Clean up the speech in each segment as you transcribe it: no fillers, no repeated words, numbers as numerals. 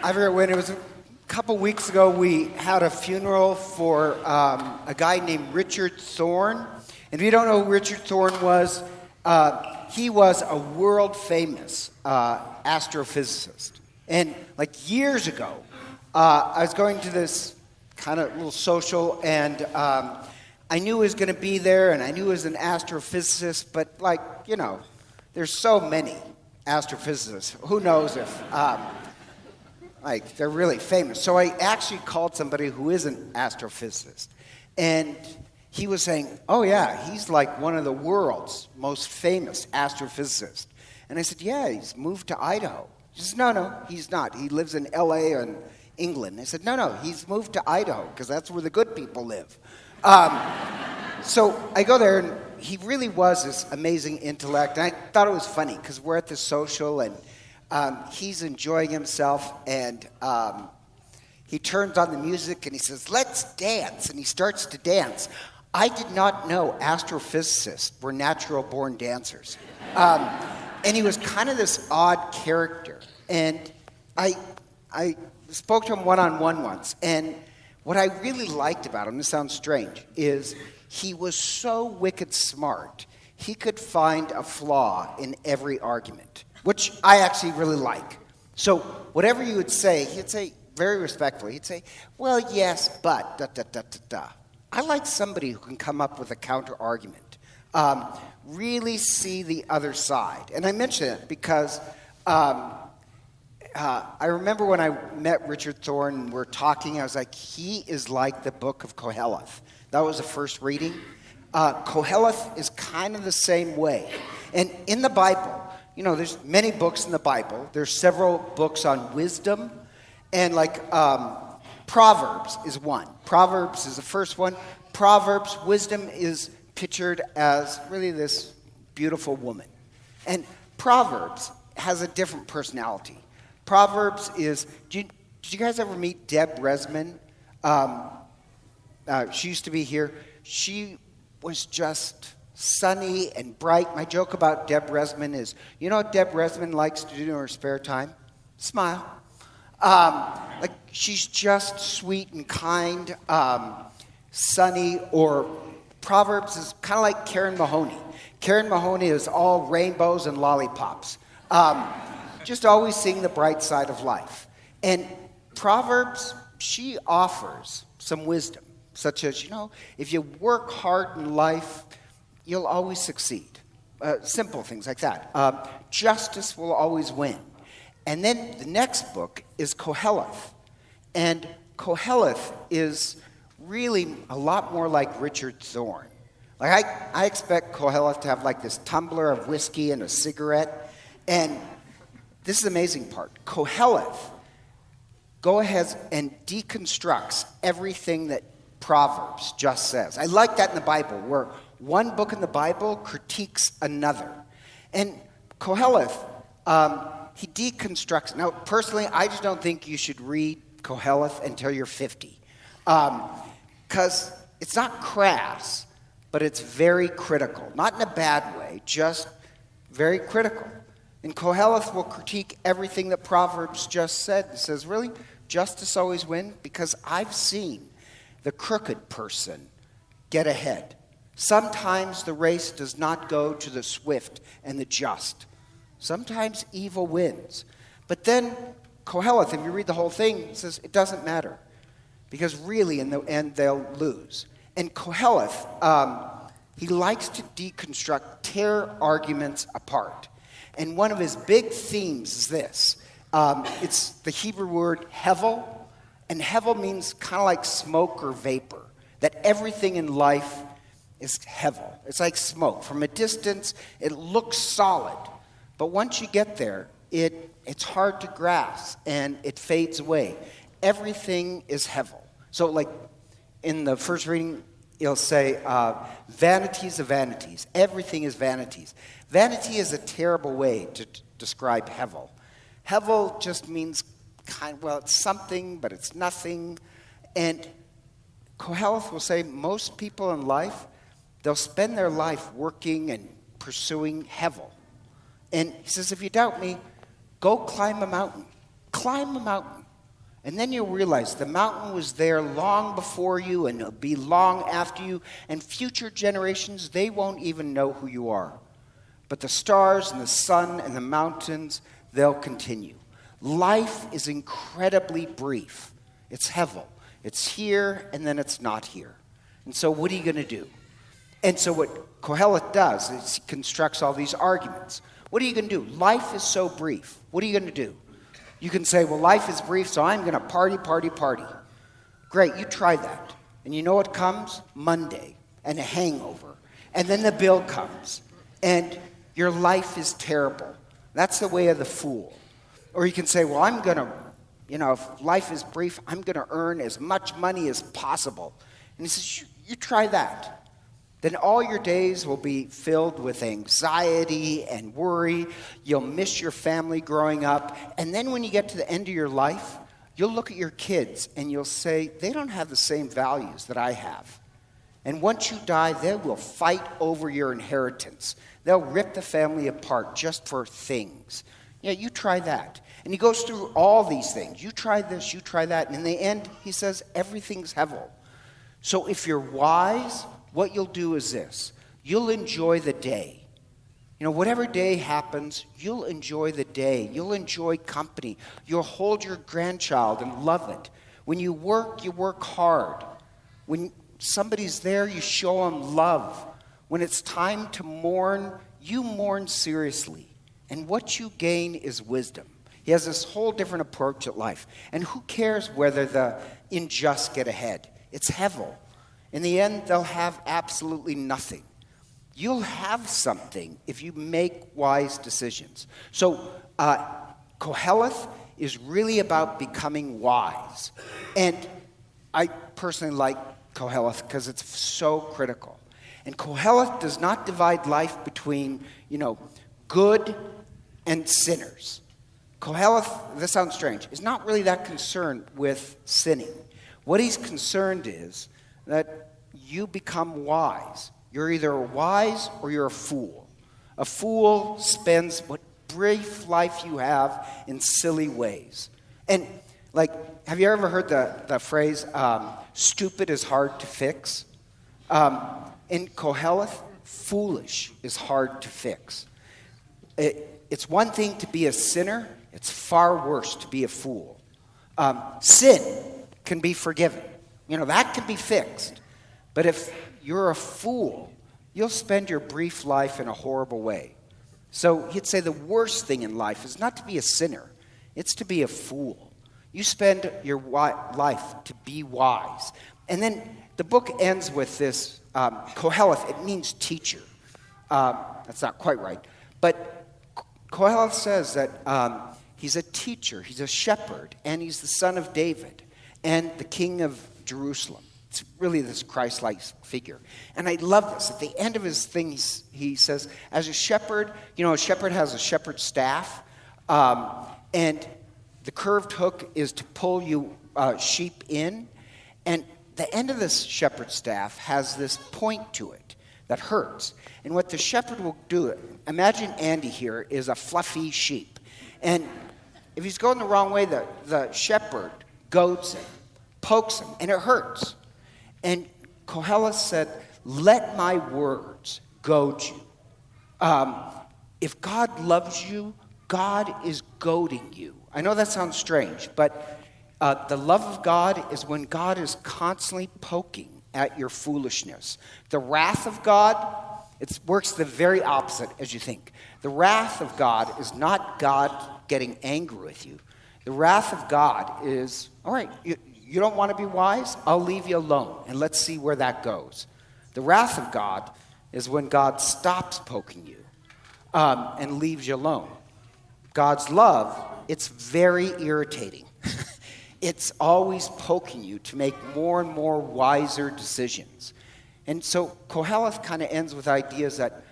I forget when it was a couple weeks ago, we had a funeral for a guy named Richard Thorne. And if you don't know who Richard Thorne was, he was a world famous astrophysicist. And like years ago, I was going to this kind of little social, and I knew he was going to be there, and I knew he was an astrophysicist, but like, you know, there's so many astrophysicists. Who knows if, like, they're really famous. So I actually called somebody who is an astrophysicist, and he was saying, oh yeah, he's like one of the world's most famous astrophysicists. And I said, yeah, he's moved to Idaho. He says, no, he's not. He lives in L.A. and England. I said, no, he's moved to Idaho because that's where the good people live. So I go there, and he really was this amazing intellect. And I thought it was funny because we're at this social, and he's enjoying himself, and he turns on the music, and he says, let's dance, and he starts to dance. I did not know astrophysicists were natural-born dancers. And he was kind of this odd character. And I spoke to him one-on-one once, and what I really liked about him, this sounds strange, is he was so wicked smart, he could find a flaw in every argument, which I actually really like. So whatever you would say, he'd say very respectfully, he'd say, well, yes, but, da-da-da-da-da. I like somebody who can come up with a counter-argument, really see the other side. And I mention it because I remember when I met Richard Thorne and we're talking, I was like, he is like the book of Koheleth. That was the first reading. Koheleth is kind of the same way. And in the Bible, you know, there's many books in the Bible. There's several books on wisdom. And like Proverbs is one. Proverbs is the first one. Proverbs, wisdom is pictured as really this beautiful woman. And Proverbs has a different personality. Proverbs is, did you guys ever meet Deb Resman? She used to be here. She was just sunny and bright. My joke about Deb Resman is, you know what Deb Resman likes to do in her spare time? Smile. Like, she's just sweet and kind, sunny, or Proverbs is kind of like Karen Mahoney. Karen Mahoney is all rainbows and lollipops. Just always seeing the bright side of life. And Proverbs, she offers some wisdom, such as, you know, if you work hard in life, you'll always succeed. Simple things like that. Justice will always win. And then the next book is Koheleth. And Koheleth is really a lot more like Richard Thorne. Like I expect Koheleth to have like this tumbler of whiskey and a cigarette. And this is the amazing part. Koheleth goes ahead and deconstructs everything that Proverbs just says. I like that in the Bible, where one book in the Bible critiques another. And Koheleth, he deconstructs. Now, personally, I just don't think you should read Koheleth until you're 50. Because it's not crass, but it's very critical. Not in a bad way, just very critical. And Koheleth will critique everything that Proverbs just said. It says, really, justice always wins? Because I've seen the crooked person get ahead. Sometimes the race does not go to the swift and the just. Sometimes evil wins. But then Koheleth, if you read the whole thing, says it doesn't matter. Because really, in the end, they'll lose. And Koheleth, he likes to deconstruct, tear arguments apart. And one of his big themes is this. It's the Hebrew word hevel. And hevel means kind of like smoke or vapor. That everything in life is hevel. It's like smoke. From a distance, it looks solid. But once you get there, it's hard to grasp and it fades away. Everything is hevel. So like in the first reading, it'll say, vanities of vanities. Everything is vanities. Vanity is a terrible way to describe hevel. Hevel just means it's something, but it's nothing. And Koheleth will say most people in life, they'll spend their life working and pursuing hevel. And he says, if you doubt me, go climb a mountain. Climb a mountain. And then you'll realize the mountain was there long before you, and it'll be long after you, and future generations, they won't even know who you are. But the stars and the sun and the mountains, they'll continue. Life is incredibly brief. It's hevel. It's here, and then it's not here. And so what are you going to do? And so what Kohelet does is he constructs all these arguments. What are you going to do? Life is so brief. What are you going to do? You can say, well, life is brief, so I'm going to party. Great, you try that. And you know what comes? Monday, and a hangover. And then the bill comes, and your life is terrible. That's the way of the fool. Or you can say, well, I'm going to, if life is brief, I'm going to earn as much money as possible. And he says, you try that. Then all your days will be filled with anxiety and worry. You'll miss your family growing up. And then when you get to the end of your life, you'll look at your kids and you'll say, they don't have the same values that I have. And once you die, they will fight over your inheritance. They'll rip the family apart just for things. Yeah, you try that. And he goes through all these things. You try this, you try that. And in the end, he says, everything's hevel. So if you're wise, what you'll do is this. You'll enjoy the day. Whatever day happens, you'll enjoy the day. You'll enjoy company. You'll hold your grandchild and love it. When you work hard. When somebody's there, you show them love. When it's time to mourn, you mourn seriously. And what you gain is wisdom. He has this whole different approach at life. And who cares whether the unjust get ahead? It's hevel. In the end, they'll have absolutely nothing. You'll have something if you make wise decisions. So Koheleth is really about becoming wise. And I personally like Koheleth because it's so critical. And Koheleth does not divide life between, good and sinners. Koheleth, this sounds strange, is not really that concerned with sinning. What he's concerned is that you become wise. You're either wise or you're a fool. A fool spends what brief life you have in silly ways. And have you ever heard the phrase, stupid is hard to fix? In Koheleth, foolish is hard to fix. It's one thing to be a sinner. It's far worse to be a fool. Sin can be forgiven. That can be fixed. But if you're a fool, you'll spend your brief life in a horrible way. So he'd say the worst thing in life is not to be a sinner. It's to be a fool. You spend your life to be wise. And then the book ends with this, Koheleth, it means teacher. That's not quite right. But Koheleth says that he's a teacher, he's a shepherd, and he's the son of David and the king of Jerusalem. It's really this Christ-like figure. And I love this. At the end of his thing, he says, as a shepherd, a shepherd has a shepherd's staff, and the curved hook is to pull you sheep in. And the end of this shepherd's staff has this point to it that hurts. And what the shepherd will do, imagine Andy here is a fluffy sheep. And if he's going the wrong way, the shepherd goads him, pokes him, and it hurts. And Koheleth said, let my words goad you. If God loves you, God is goading you. I know that sounds strange, but the love of God is when God is constantly poking at your foolishness. The wrath of God, it works the very opposite as you think. The wrath of God is not God getting angry with you. The wrath of God is, all right, you don't want to be wise? I'll leave you alone, and let's see where that goes. The wrath of God is when God stops poking you and leaves you alone. God's love, it's very irritating. It's always poking you to make more and more wiser decisions. And so Koheleth kind of ends with ideas that,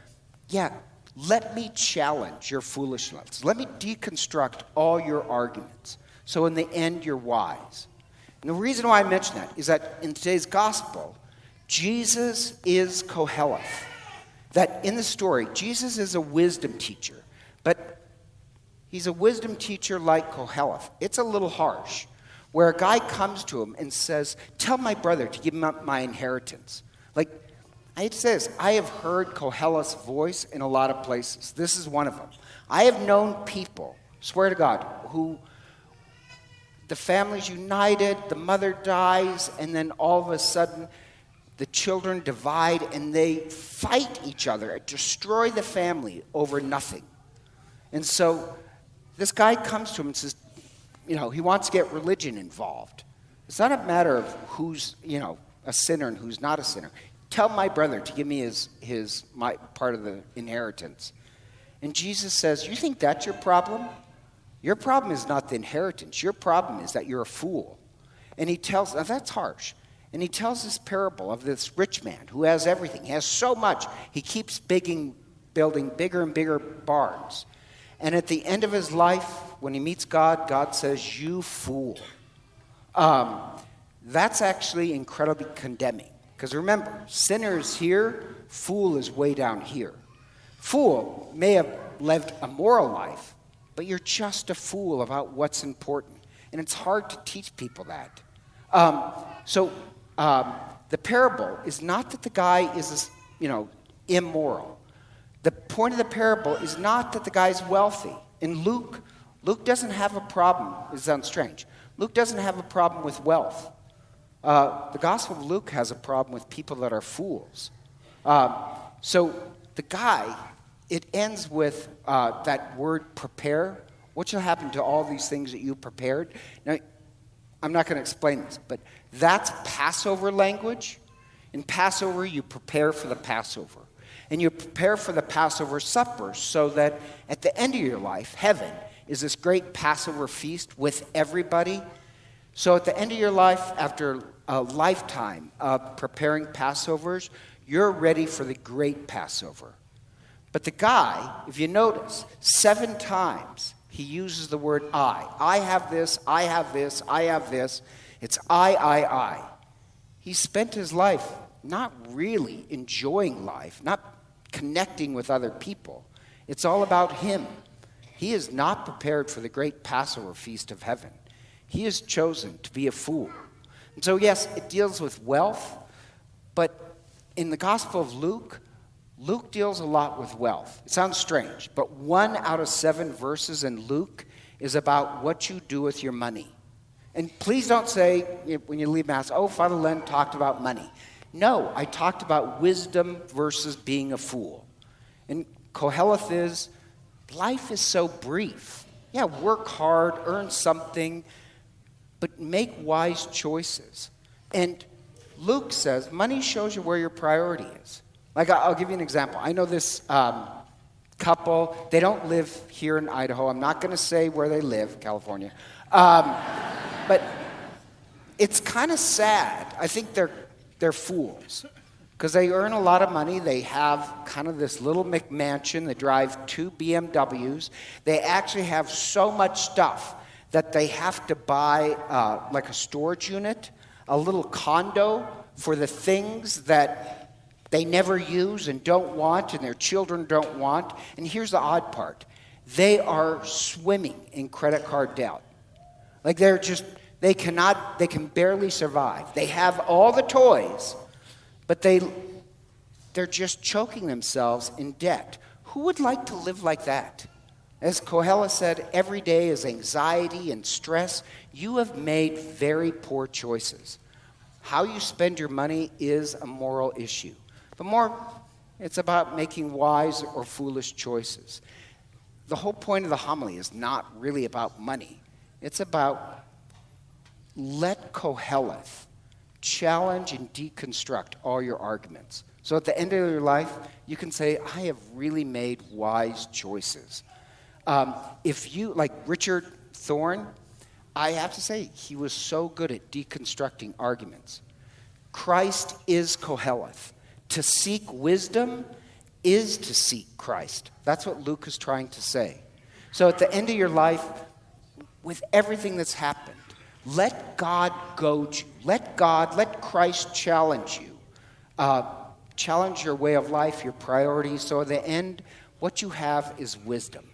let me challenge your foolishness. Let me deconstruct all your arguments. So in the end, you're wise. And the reason why I mention that is that in today's gospel, Jesus is Koheleth. That in the story, Jesus is a wisdom teacher, but he's a wisdom teacher like Koheleth. It's a little harsh. where a guy comes to him and says, tell my brother to give him up my inheritance. Like, it says, I have heard Koheleth's voice in a lot of places. This is one of them. I have known people, swear to God, who the family's united, the mother dies, and then all of a sudden the children divide and they fight each other, destroy the family over nothing. And so this guy comes to him and says, he wants to get religion involved. It's not a matter of who's, a sinner and who's not a sinner. Tell my brother to give me my part of the inheritance. And Jesus says, you think that's your problem? Your problem is not the inheritance. Your problem is that you're a fool. And he tells, now that's harsh. And he tells this parable of this rich man who has everything. He has so much. He keeps building bigger and bigger barns. And at the end of his life, when he meets God, God says, you fool. That's actually incredibly condemning. Because remember, sinner is here, fool is way down here. Fool may have lived a moral life, but you're just a fool about what's important. And it's hard to teach people that. The parable is not that the guy is, immoral. The point of the parable is not that the guy's wealthy. In Luke doesn't have a problem. It sounds strange. Luke doesn't have a problem with wealth. The Gospel of Luke has a problem with people that are fools. So the guy, it ends with that word prepare. What shall happen to all these things that you prepared? Now, I'm not going to explain this, but that's Passover language. In Passover, you prepare for the Passover. And you prepare for the Passover supper so that at the end of your life, heaven is this great Passover feast with everybody. So at the end of your life, after a lifetime of preparing Passovers, you're ready for the great Passover. But the guy, if you notice, 7 times he uses the word I. I have this, I have this, I have this. It's I. He spent his life not really enjoying life, not connecting with other people. It's all about him. He is not prepared for the great Passover feast of heaven. He has chosen to be a fool. And so, yes, it deals with wealth, but in the Gospel of Luke deals a lot with wealth. It sounds strange, but 1 out of 7 verses in Luke is about what you do with your money. And please don't say, when you leave Mass, Fr Len talked about money. No, I talked about wisdom versus being a fool. And Koheleth is, life is so brief. Yeah, work hard, earn something, but make wise choices. And Luke says, money shows you where your priority is. Like, I'll give you an example. I know this couple, they don't live here in Idaho. I'm not going to say where they live, California. But it's kind of sad. I think they're fools because they earn a lot of money. They have kind of this little McMansion. They drive 2 BMWs. They actually have so much stuff that they have to buy like a storage unit, a little condo for the things that they never use and don't want and their children don't want. And here's the odd part. They are swimming in credit card debt. Like they can barely survive. They have all the toys, but they're just choking themselves in debt. Who would like to live like that? As Koheleth said, every day is anxiety and stress. You have made very poor choices. How you spend your money is a moral issue. But more, it's about making wise or foolish choices. The whole point of the homily is not really about money. It's about let Koheleth challenge and deconstruct all your arguments. So at the end of your life, you can say, I have really made wise choices. If you, like Richard Thorne, I have to say, he was so good at deconstructing arguments. Christ is Koheleth. To seek wisdom is to seek Christ. That's what Luke is trying to say. So at the end of your life, with everything that's happened, let God goad you. Let Christ challenge you. Challenge your way of life, your priorities. So at the end, what you have is wisdom.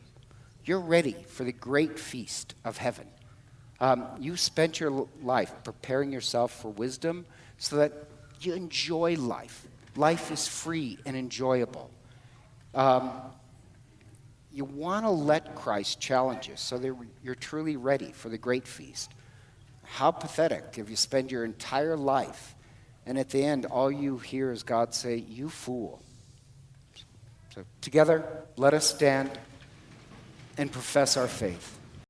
You're ready for the great feast of heaven. You spent your life preparing yourself for wisdom so that you enjoy life. Life is free and enjoyable. You want to let Christ challenge you so that you're truly ready for the great feast. How pathetic if you spend your entire life and at the end all you hear is God say, "You fool." So together, let us stand and profess our faith.